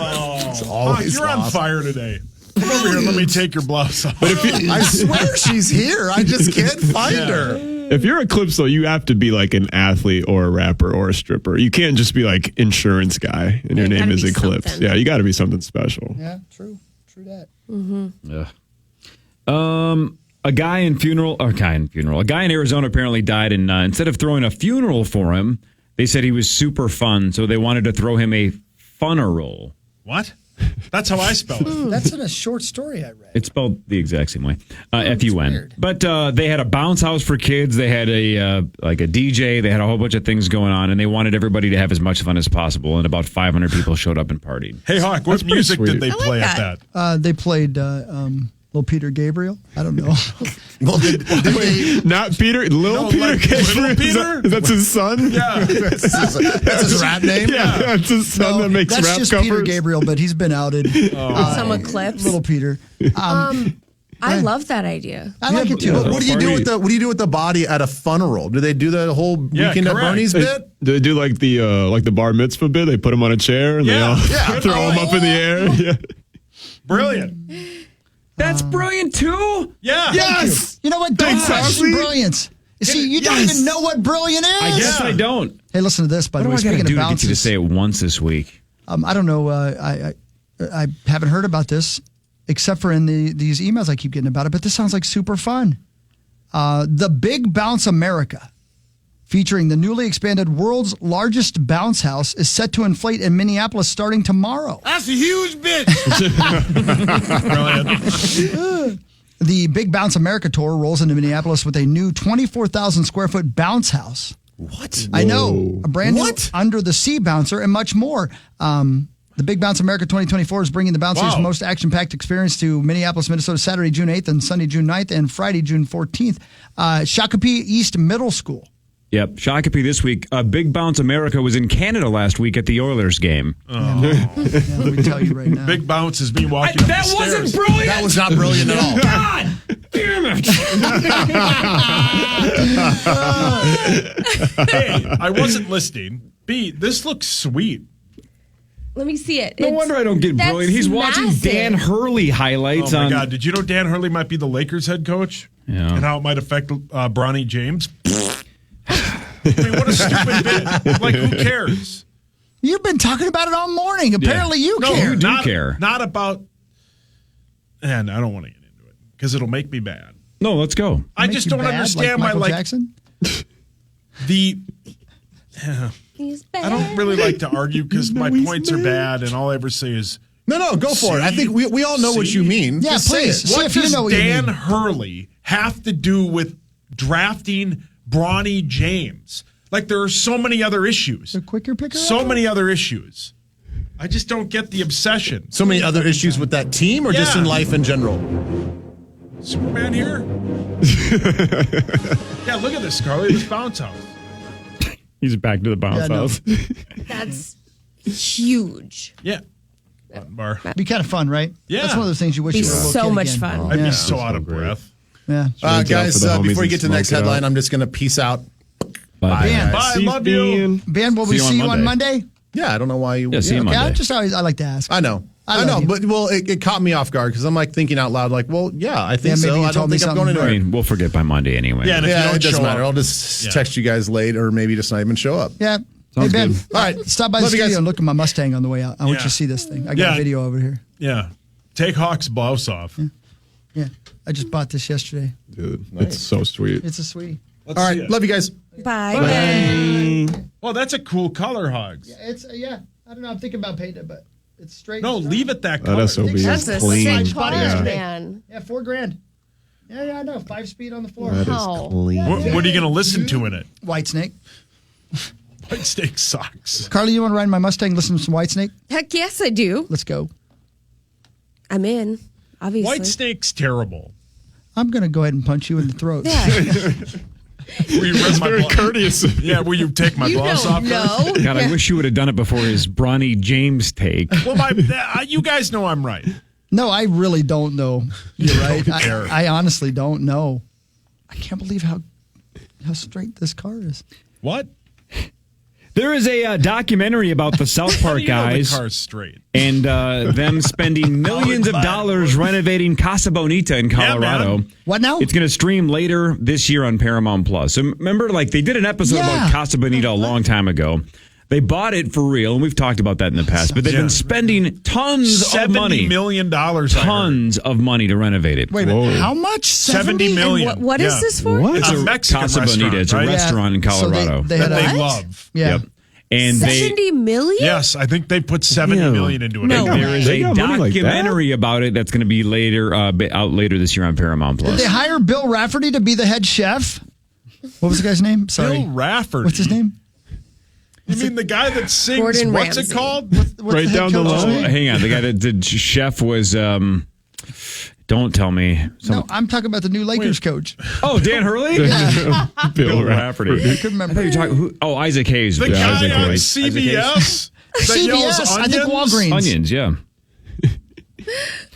Hawk, always you're on lost. fire today. Come over here. Let me take your blouse off. I swear she's here. I just can't find her. If you're Eclipse, though, you have to be like an athlete or a rapper or a stripper. You can't just be like insurance guy and your You name gotta is be Eclipse. something. Yeah, you got to be something special. Yeah, true that. A guy in Arizona apparently died, and instead of throwing a funeral for him, they said he was super fun, so they wanted to throw him a funeral. What? That's how I spell it. That's in a short story I read. It's spelled the exact same way, F-U-N. weird. But they had a bounce house for kids. They had a DJ. They had a whole bunch of things going on, and they wanted everybody to have as much fun as possible. And about 500 people showed up and partied. Hey, Hawk, what That's pretty music did sweet. they I like play at that. that? They played Little Peter Gabriel. I don't know. Well, did they, Not Peter, Little Peter. like Little Peter? That's his son? Yeah. that's his rap name? Yeah, that's his son that makes that's rap just covers. Peter Gabriel, but he's been outed. Some Eclipse. Little Peter. I love that idea. I like it too. What do you do with the body at a funeral? Do they do the whole Yeah, Weekend at correct. Bernie's bit? They do like the bar mitzvah bit. They put him on a chair and they all throw him up in the air. Yeah. Brilliant. That's brilliant, too? Yeah. Yes. You know what? Don't Thanks, question Ashley. brilliance. You see, you don't even know what brilliant is. I guess I don't. Hey, listen to this, by What the do way. I got to Speaking do of to get you to bounces, say it once this week? I don't know. I haven't heard about this except for in these emails I keep getting about it, but this sounds like super fun. The Big Bounce America, featuring the newly expanded world's largest bounce house, is set to inflate in Minneapolis starting tomorrow. That's a huge bitch. Brilliant. The Big Bounce America Tour rolls into Minneapolis with a new 24,000 square foot bounce house. What? I know. A brand new under the sea bouncer and much more. The Big Bounce America 2024 is bringing the bouncers' most action-packed experience to Minneapolis, Minnesota, Saturday, June 8th and Sunday, June 9th and Friday, June 14th. Shakopee East Middle School. Yep, Shakopee this week. Big Bounce America was in Canada last week at the Oilers game. Yeah, let me tell you right now. Big Bounce is me walking up the stairs. That wasn't brilliant. That was not brilliant at all. God damn it. A, I wasn't listening. B, this looks sweet. Let me see it. No wonder I don't get That's brilliant. He's watching massive. Dan Hurley highlights Oh my on. God! Did you know Dan Hurley might be the Lakers head coach? Yeah. And how it might affect Bronny James? I mean, what a stupid bit! Like, who cares? You've been talking about it all morning. Apparently you care. you do care. Not about. And I don't want to get into it because it'll make me bad. No, let's go. I Make just you don't bad, understand like why, Michael like Jackson? the. He's bad. I don't really like to argue because my points are bad, and all I ever say is. No, go for it. I think we all know what you mean. Yeah, Just say please. it. See What if you does know what you Dan mean. Hurley have to do with drafting Bronny James? Like, there are so many other issues. The quicker picker. So many other issues. I just don't get the obsession. So many other issues with that team or just Yeah. in life in general? Superman here? Yeah, look at this, Carly. This bounce house. He's back to the bounce Yeah, no. house. That's huge. Yeah. Button bar. Be kind of fun, right? Yeah. That's one of those things you wish Be you were a little so kid much again. fun. I'd Yeah. be so out of breath. Yeah. Guys, for the homies before you get to the and next smoke it headline, out. I'm just going to peace out. Bye. Dan. Bye. See Love you. Ben, will See we you on see you on Monday. Monday? Yeah, I don't know why you. Yeah, see you Yeah, Monday. I like to ask. I know. I I know, love you. but well, it caught me off guard because I'm like thinking out loud, like, well, yeah, I think Yeah, maybe so. you I told don't me think I'm going something. anywhere. I mean, we'll forget by Monday anyway. Yeah, and if you Yeah, don't it doesn't show matter. up- I'll just Yeah. text you guys late or maybe just not even show up. Yeah. Sounds hey, Ben. good. All right. Stop by the Love you studio guys. and look at my Mustang on the way out. I want you Yeah. to see this thing. I got Yeah. a video over here. Yeah. Take Hawk's blouse off. Yeah. I just bought this yesterday. Dude, it's so sweet. It's a sweetie. Let's All see right. it. Love you guys. Bye. Oh, that's a cool color, Hogs. It's I don't know. I'm thinking about painting it, but it's straight. No, leave it that That color. SOB That's is a clean. sick car, Yeah. man. Yeah, $4,000. Yeah, I know. 5-speed on the floor. That is Wow. clean. What are you going to listen to in it? Whitesnake. White Snake sucks. Carly, you want to ride my Mustang? Listen to some Whitesnake. Heck yes, I do. Let's go. I'm in, obviously. White Snake's terrible. I'm gonna go ahead and punch you in the throat. Yeah. Will you rip my Very blo- courteous. Yeah, will you take my You blouse don't off? know. God, I wish you would have done it before his Bronny James take. Well, you guys know I'm right. No, I really don't know. You're right. don't care. I honestly don't know. I can't believe how straight this car is. What? There is a documentary about the South How Park do you know guys the car's straight? and them spending millions of dollars renovating Casa Bonita in Colorado. man. What now? It's going to stream later this year on Paramount Plus. So remember, like they did an episode Yeah. about Casa Bonita a long time ago. They bought it for real, and we've talked about that in the past. But they've Yeah. been spending tons of money, $70 million. tons of money to renovate it. Wait a minute. How much? 70 million. And what is Yeah. this for? It's a Mexican Casa restaurant, Bonita. It's a right? restaurant in So Colorado. they that had they a, love. yeah. Yep. And they 70 million? Yes, I think they put $70 million into it. No. there is They a got money like that? documentary about it that's going to be later out later this year on Paramount Did Plus. they hire Bill Rafferty to be the head chef? What was the guy's name? Sorry. Bill Rafferty. What's his name? You mean the guy that sings? Gordon what's Ramsay. it called? What's Right the head down the coach's line. name? Hang on, the guy that did chef was. Don't tell me. No, I'm talking about the new Lakers coach. Oh, Dan Hurley. Bill Rafferty. I couldn't remember. You're talking, who? Oh, Isaac Hayes. The Yeah, guy Isaac on Hayes. CBS that yells CBS, I think onions? Walgreens. Onions, yeah.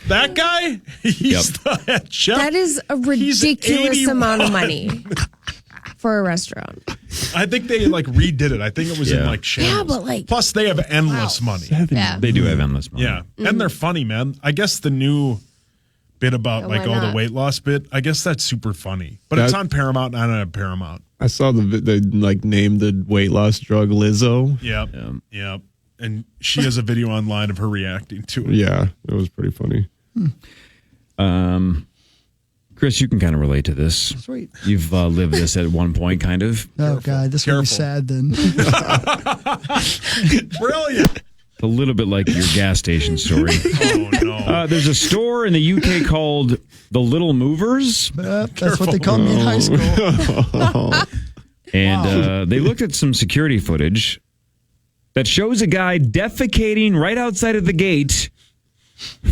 That guy? He's the head chef. That is a He's ridiculous 81. amount of money for a restaurant. I think they like redid it. I think it was in Yeah. like shambles. Yeah, but, like- Plus they have endless money. Yeah. They do have endless money. Yeah, and they're funny, man. I guess the new bit about Yeah, like why all the not? weight loss bit. I guess that's super funny, but it's That- on Paramount. And I don't have Paramount. I saw they like named the weight loss drug Lizzo. Yep. And she has a video online of her reacting to it. Yeah, it was pretty funny. Chris, you can kind of relate to this. Sweet. You've lived this at one point, kind of. Oh, God. This would be Careful. sad then. Brilliant. a little bit like your gas station story. Oh, no. There's a store in the UK called The Little Movers. That's what they called me in high school. And they looked at some security footage that shows a guy defecating right outside of the gate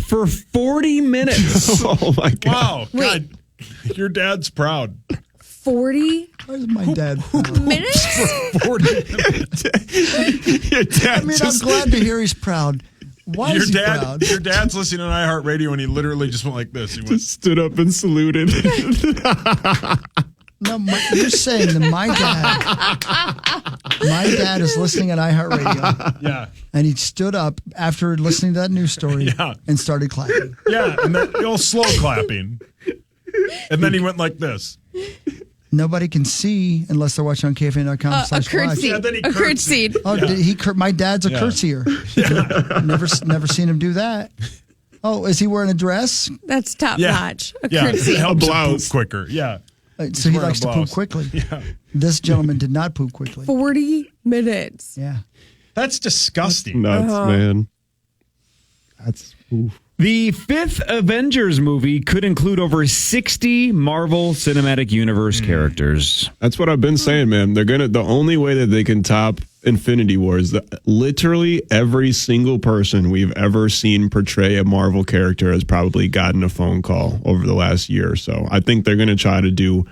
for 40 minutes. Oh, my God. Wow. Wait. God, your dad's proud. 40 Where's my dad? minutes? 40 minutes. Your dad I mean, I'm glad to hear he's proud. Why is he proud? Your dad's listening to iHeartRadio and he literally just went like this. He went, stood up and saluted. No, you're saying that my dad is listening at iHeartRadio. yeah. And he stood up after listening to that news story Yeah. and started clapping. Yeah. And then all slow clapping. And then he went like this. Nobody can see unless they're watching on KFAN.com. A curtsy. Yeah, then he A curtsy. curtsied. Oh, did he? My dad's a Yeah. curtsier. Never seen him do that. Oh, is he wearing a dress? That's top Yeah. notch. A Yeah. curtsy. It helps him blouse. poop quicker. Yeah. So he wearing a likes to poop blouse. quickly. Yeah. This gentleman did not poop quickly. 40 minutes. Yeah. That's disgusting. Nuts, man. That's oof. The fifth Avengers movie could include over 60 Marvel Cinematic Universe characters. That's what I've been saying, man. The only way that they can top Infinity War is that literally every single person we've ever seen portray a Marvel character has probably gotten a phone call over the last year or so. I think they're going to try to do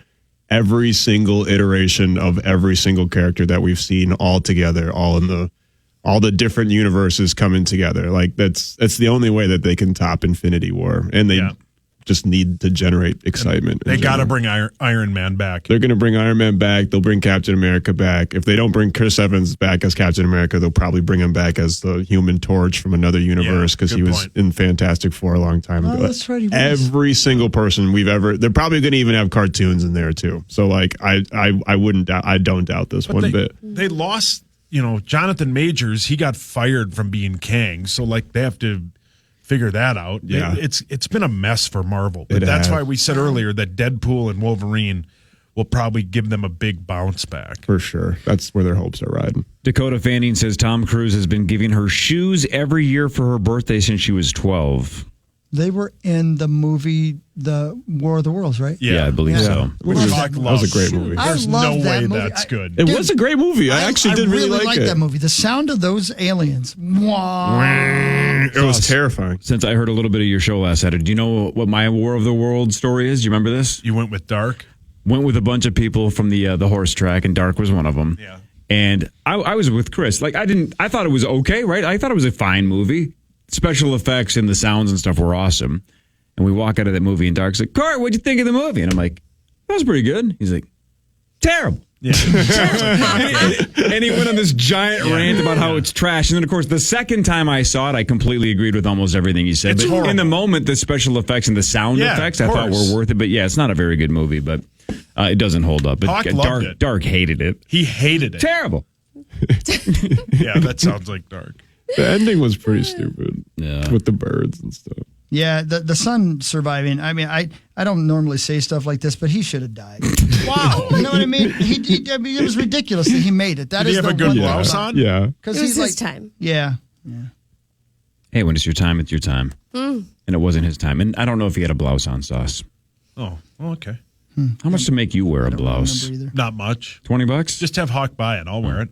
every single iteration of every single character that we've seen all together, all the different universes coming together. Like that's the only way that they can top Infinity War, and they just need to generate excitement. They got to bring Iron Man back. They're going to bring Iron Man back. They'll bring Captain America back. If they don't bring Chris Evans back as Captain America, they'll probably bring him back as the Human Torch from another universe because he was in Fantastic Four a long time ago. that's right. He was. Every single person we've ever, they're probably going to even have cartoons in there too. So like, I don't doubt this one bit. They lost, Jonathan Majors. He got fired from being Kang. So like they have to figure that out. Yeah. It's been a mess for Marvel. But It that's has. why we said earlier that Deadpool and Wolverine will probably give them a big bounce back. For sure. That's where their hopes are riding. Dakota Fanning says Tom Cruise has been giving her shoes every year for her birthday since she was 12. They were in the movie The War of the Worlds, right? Yeah, I believe so. Which Love is that like That was a great movie. There's I love no that way movie. that's good. It was a great movie. I actually did really like it. that movie. The sound of those aliens. Wow. It was terrifying. Since I heard a little bit of your show last Saturday, do you know what my War of the World story is? Do you remember this? You went with Dark? Went with a bunch of people from the horse track, and Dark was one of them. Yeah. And I was with Chris. Like I thought it was okay, right? I thought it was a fine movie. Special effects and the sounds and stuff were awesome. And we walk out of that movie, and Dark's like, "Court, what'd you think of the movie?" And I'm like, "That was pretty good." He's like, "Terrible." Yeah. And he went on this giant rant about how it's trash. And then, of course, the second time I saw it, I completely agreed with almost everything he said. It's But horrible. in the moment, the special effects and the sound Yeah, effects of I thought course. were worth it. But yeah, it's not a very good movie, but it doesn't hold up. But Hawk loved it. Dark hated it. He hated it. Terrible. Yeah, that sounds like Dark. The ending was pretty stupid. Yeah. With the birds and stuff. Yeah, the son surviving. I mean, I don't normally say stuff like this, but he should have died. Wow. You know what I mean? I mean, it was ridiculous that he made it. That Did is he have the a good one blouse thing on? Yeah. Because It was he's his time. Yeah. Hey, when it's your time, it's your time. And it wasn't his time. And I don't know if he had a blouse on, Sauce. Oh, okay. How much to make you wear a blouse? Remember either. Not much. $20? Just have Hawk buy it. I'll wear it.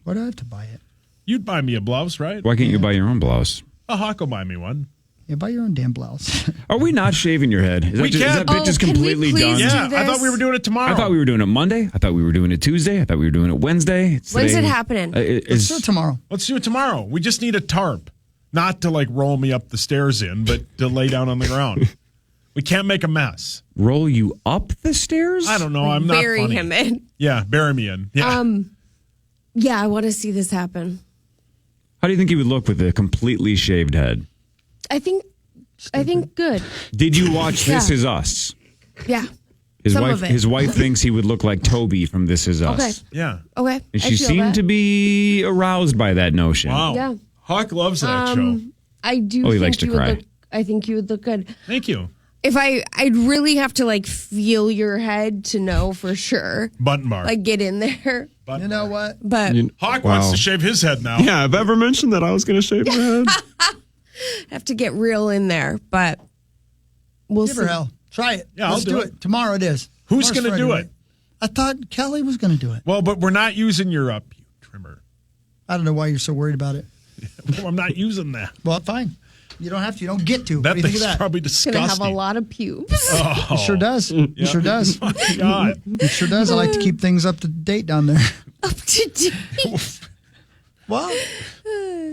Why do I have to buy it? You'd buy me a blouse, right? Why can't you buy your own blouse? Hawk will buy me one. Yeah, buy your own damn blouse. Are we not shaving your head? Is We that, is that can. bit just can we completely please done? do Yeah, I this? thought we were doing it tomorrow. I thought we were doing it Monday. I thought we were doing it Tuesday. I thought we were doing it Wednesday. When's Today- it happening? Let's do it tomorrow. Let's do it tomorrow. We just need a tarp. Not to like roll me up the stairs in, but to lay down on the ground. We can't make a mess. roll you up the stairs? I don't know. I'm not Bury funny. him in. Yeah, bury me in. Yeah. Yeah, I want to see this happen. How do you think he would look with a completely shaved head? I think good. Did you watch This Yeah. Is Us? Yeah. His Some wife of it. his wife thinks he would look like Toby from This Is Us. Okay. yeah. Okay. And I she feel seemed that. to be aroused by that notion. Wow. Yeah. Hawk loves that show. I do. Oh, he think likes to you would cry. I think you would look good. Thank you. I'd really have to like feel your head to know for sure. Button bar. Like get in there. You know what? But Hawk wants to shave his head now. Yeah, I've ever mentioned that I was going to shave my head. have to get real in there. But we'll Give see. her hell. Try it. Yeah, Let's I'll do it. Tomorrow it is. Who's Tomorrow's going to do Friday, it? right? I thought Kelly was going to do it. Well, but we're not using your pube trimmer. I don't know why you're so worried about it. Well, I'm not using that. Well, fine. You don't have to. You don't get to. That what do you think thing's of that? probably It's going to have a disgusting. lot of pubes. It sure does. It sure does. My God. It sure does. I like to keep things up to date down there. Up to date. Well,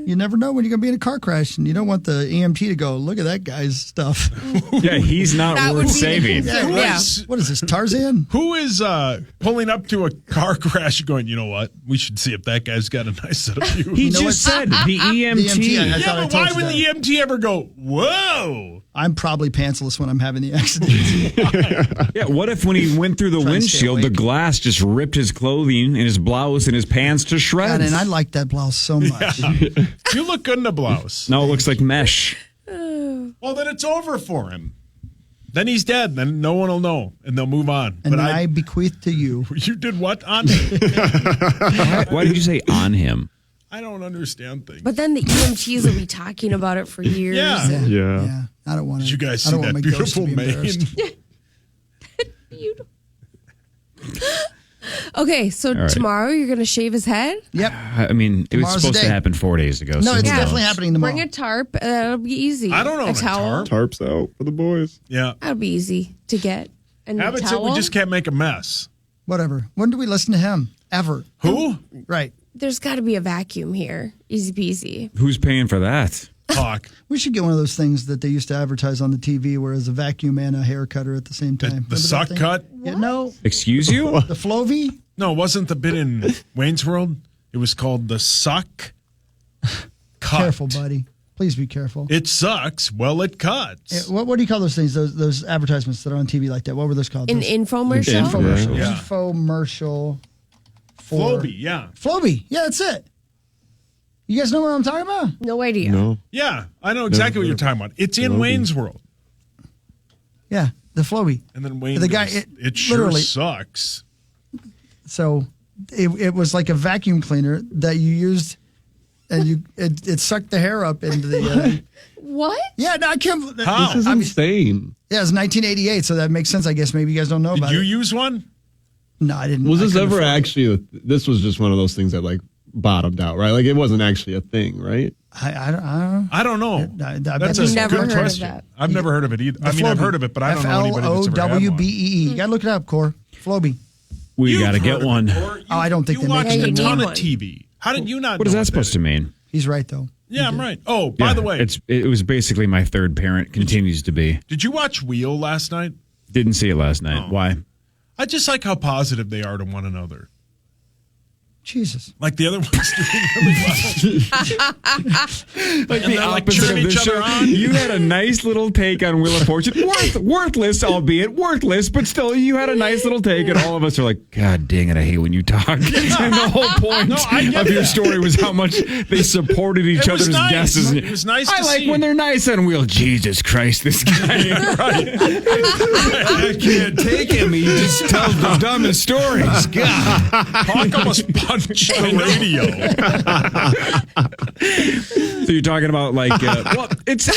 you never know when you're going to be in a car crash, and you don't want the EMT to go, look at that guy's stuff. Yeah, he's not That would worth be- saving. Yeah. What is this, Tarzan? Who is pulling up to a car crash going, you know what? We should see if that guy's got a nice set of pubes. He You know just what? said the EMT. The EMT, I thought I but told why you would that. the EMT ever go, whoa? I'm probably pantsless when I'm having the accident. Yeah, what if when he went through the Trying to stay windshield, the awake. glass just ripped his clothing and his blouse and his pants to shreds? God, and I like that blouse so much. You look good in a blouse. Now it looks like mesh. Well, then it's over for him. Then he's dead. Then no one will know, and they'll move on. And but I bequeath to you. you did what on me? Why did you say on him? I don't understand things. But then the EMTs will be talking about it for years. Yeah. Yeah. I don't want to. Did you guys I see don't want that my ghost to beautiful be mane? embarrassed. Okay, so right. tomorrow you're going to shave his head? Yep. I mean, it was Tomorrow's the supposed to day. happen 4 days ago. No, so it's who definitely knows? happening tomorrow. Bring a tarp. That'll be easy. I don't know A if a towel. tarp. Tarps out for the boys. Yeah. That'll be easy to get. And Have a it so towel. we just can't make a mess. Whatever. When do we listen to him? Ever. Who? Right. There's got to be a vacuum here. Easy peasy. Who's paying for that? Talk. We should get one of those things that they used to advertise on the TV where it's a vacuum and a hair cutter at the same time. Remember The that suck thing? cut? Yeah, no. Excuse you? The Flovey? No, it wasn't the bit in Wayne's World. It was called the suck cut. Careful, buddy. Please be careful. It sucks. Well, it cuts. What do you call those things? Those advertisements that are on TV like that? What were those called? An Those- infomercial? Infomercial. Yeah. Infomercial. For Floby, yeah. Floby. Yeah, that's it. You guys know what I'm talking about? No idea. No. Yeah, I know exactly what you're talking about. It's in Wayne's World. Yeah, the Floby. And then Wayne The guy- goes, it it sure literally- sucks. So it was like a vacuum cleaner that you used, and it sucked the hair up into the. What? Yeah, no, I can't. How? This is insane. Yeah, it was 1988, so that makes sense. I guess maybe you guys don't know Did about you it. use one? No, I didn't. Was I this couldn't ever afford it. actually, this was just one of those things that like bottomed out, right? Like it wasn't actually a thing, right? I don't. I don't know. I bet That's you a never good heard of question. that. I've never heard of it either. I mean, I've heard of it, but I don't know anybody that's ever had one. FLOWBEE. You gotta look it up, Core. Floby. We You've got to heard get of it, one. or you- I don't think you they make watched it. a You ton need of one. TV. How did you not? What is know that supposed to mean? He's right though. Yeah, I'm right. Oh, by the way, it was basically my third parent. Continues to be. did you watch Wheel last night? Didn't see it last night. Oh. Why? I just like how positive they are to one another. Jesus. Like the other one's doing really well. Like And the they're, like, opposite of cheering this each other show. on. You had a nice little take on Wheel of Fortune. Worthless, albeit worthless, but still, you had a nice little take, and all of us are like, God dang it, I hate when you talk. And the whole point I get of your that. story was how much they supported each It was other's nice. guesses. It was nice I to like see. when they're nice on Wheel. Jesus Christ, this guy. I can't take him. He just tells the dumbest stories. God. Hawk almost punched the radio. So you're talking about like, well,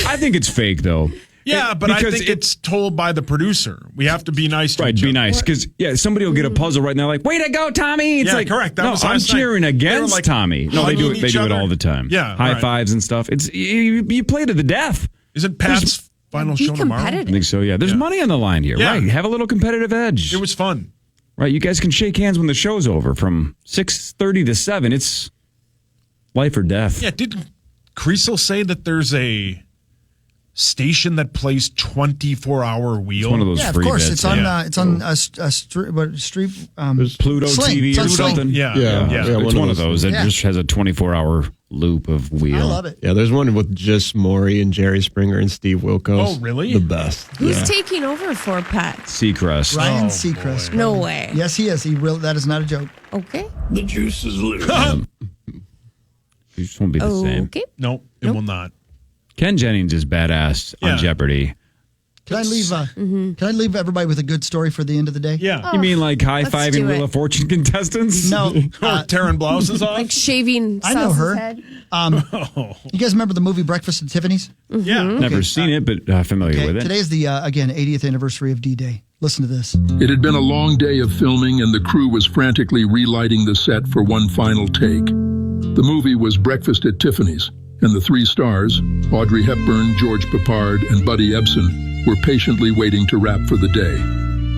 I think it's fake though. Yeah, but I Because think it's told by the producer. We have to be nice to Right, each be other. nice. Because, somebody will get a puzzle right now, like, way to go, Tommy. It's Yeah, like, correct. That no, was I'm last night. cheering They were, against like, Tommy. No, they do hugging it. They each do it other. all the time. Yeah, high right. fives and stuff. It's you play to the death. Isn't Pat's final Be show tomorrow? I competitive. think so. Yeah, there's money on the line here. Yeah. Right, have a little competitive edge. It was fun. Right, you guys can shake hands when the show's over from 6:30 to 7. It's life or death. Yeah, didn't Creasel say that there's a station that plays 24-hour Wheel? It's one of those Yeah, of free course. bits. It's on. yeah. It's on a street. Pluto Sling. TV It's or on Sling. something. Yeah. It's one of those that Yeah. just has a 24-hour loop of Wheel. I love it. Yeah, there's one with just Maury and Jerry Springer and Steve Wilkos. Oh, really? The best. Who's taking over for Pat? Seacrest. Ryan Oh, Seacrest. No brother. way. Yes, he is. That is not a joke. Okay. The juice is loose. You just won't be the same. Okay. No, it will not. Ken Jennings is badass Yeah. on Jeopardy. Can I leave everybody with a good story for the end of the day? Yeah. You mean like high-fiving do Wheel it. of Fortune contestants? No. Or tearing blouses off? Like shaving I know Sauce's her. head. You guys remember the movie Breakfast at Tiffany's? Yeah. Never seen it, but familiar with it. Today's the, again, 80th anniversary of D-Day. Listen to this. It had been a long day of filming, and the crew was frantically relighting the set for one final take. The movie was Breakfast at Tiffany's, and the three stars, Audrey Hepburn, George Peppard, and Buddy Ebsen, were patiently waiting to wrap for the day.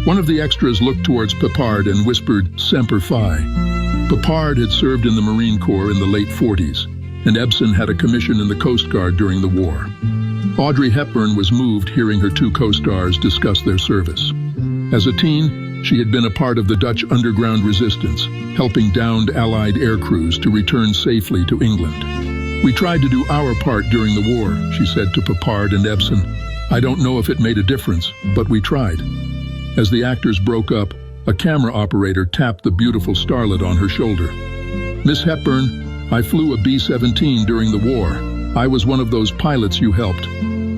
One of the extras looked towards Peppard and whispered, "Semper Fi." Peppard had served in the Marine Corps in the late 40s, and Ebsen had a commission in the Coast Guard during the war. Audrey Hepburn was moved hearing her two co-stars discuss their service. As a teen, she had been a part of the Dutch underground resistance, helping downed Allied air crews to return safely to England. "We tried to do our part during the war," she said to Peppard and Ebsen. "I don't know if it made a difference, but we tried." As the actors broke up, a camera operator tapped the beautiful starlet on her shoulder. "Miss Hepburn, I flew a B-17 during the war. I was one of those pilots you helped.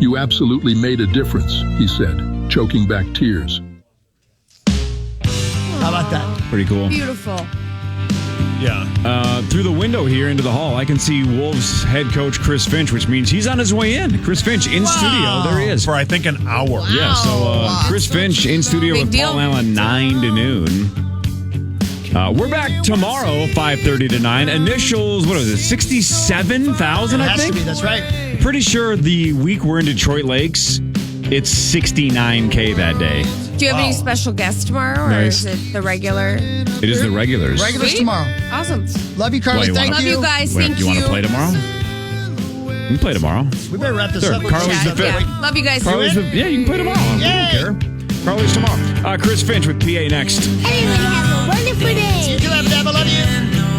You absolutely made a difference," he said, choking back tears. How about that? Pretty cool. Beautiful. Yeah. Through the window here into the hall, I can see Wolves head coach Chris Finch, which means he's on his way in. Chris Finch in studio. There he is. For, I think, an hour. Yeah, so Chris Finch in studio Big with deal. Paul Allen, 9 to noon. We're back tomorrow, 5:30 to 9. Initials, what is it, 67,000, I Has to think? be, that's right. Pretty sure the week we're in Detroit Lakes, it's 69K that day. Do you have any special guests tomorrow, or Nice. is it the regular? It is the regulars. Regulars Sweet. tomorrow. Awesome. Love you, Carly. Why, you Thank Love you guys. Thank you. You want to play tomorrow? We can play tomorrow. We better wrap this Sure. up. Carly's the fifth. Yeah. Love you guys. Carly's the, yeah, you can play tomorrow. I don't care. Carly's tomorrow. Chris Finch with PA next. Everybody have a wonderful day. You too, have a love you.